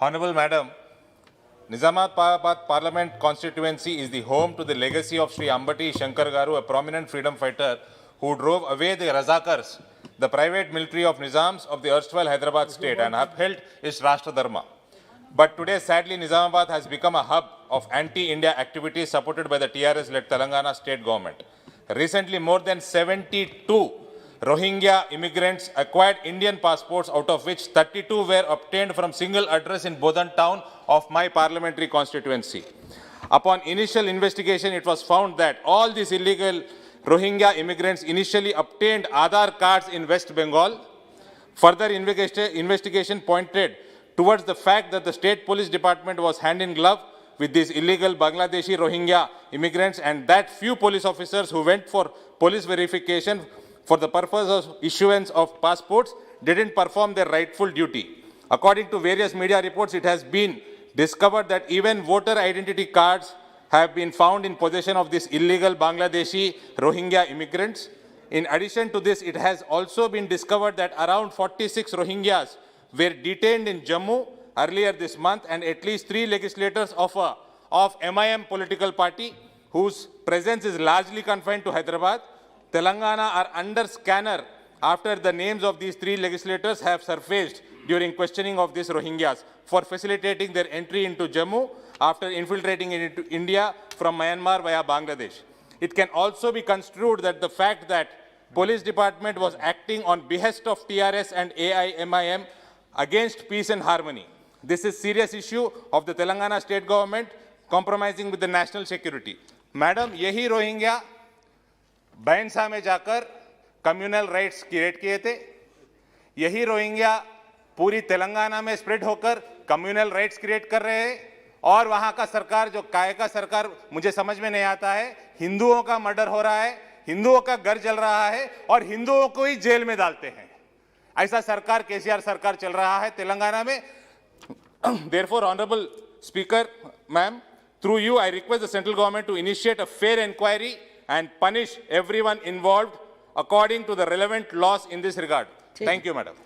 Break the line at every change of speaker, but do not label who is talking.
Honorable Madam, Nizamabad Parliament constituency is the home to the legacy of Sri Ambati Shankar Garu, a prominent freedom fighter who drove away the Razakars, the private military of Nizams of the erstwhile Hyderabad state, and upheld its Rashtra Dharma. But today, sadly, Nizamabad has become a hub of anti-India activities supported by the TRS-led Telangana state government. Recently, more than 72 Rohingya immigrants acquired Indian passports, out of which 32 were obtained from single address in Bodhan town of my parliamentary constituency. Upon initial investigation, it was found that all these illegal Rohingya immigrants initially obtained Aadhaar cards in West Bengal. Further investigation pointed towards the fact that the state police department was hand in glove with these illegal Bangladeshi Rohingya immigrants, and that few police officers who went for police verification for the purpose of issuance of passports didn't perform their rightful duty. According to various media reports, it has been discovered that even voter identity cards have been found in possession of these illegal Bangladeshi Rohingya immigrants. In addition to this, it has also been discovered that around 46 Rohingyas were detained in Jammu earlier this month, and at least 3 legislators of MIM political party, whose presence is largely confined to Hyderabad, Telangana, are under scanner after the names of these 3 legislators have surfaced during questioning of these Rohingyas for facilitating their entry into Jammu after infiltrating into India from Myanmar via Bangladesh. It can also be construed that the fact that police department was acting on behest of TRS and AIMIM against peace and harmony. This is serious issue of the Telangana state government compromising with the national security. Madam, यही Rohingya बैंसा में जाकर communal riots create किए थे, यही Rohingya पूरी तेलंगाना में spread होकर communal riots create कर रहे हैं, और वहां का सरकार जो काय का सरकार मुझे समझ में नहीं आता है, हिंदुओं का मर्डर हो रहा है, हिंदुओं का घर जल रहा है और हिंदुओं को ही जेल में डालते हैं. ऐसा सरकार केसीआर सरकार चल रहा है तेलंगाना में. Therefore, Honorable Speaker, ma'am, through you, I request the central government to initiate a fair inquiry and punish everyone involved according to the relevant laws in this regard. Thank you, madam.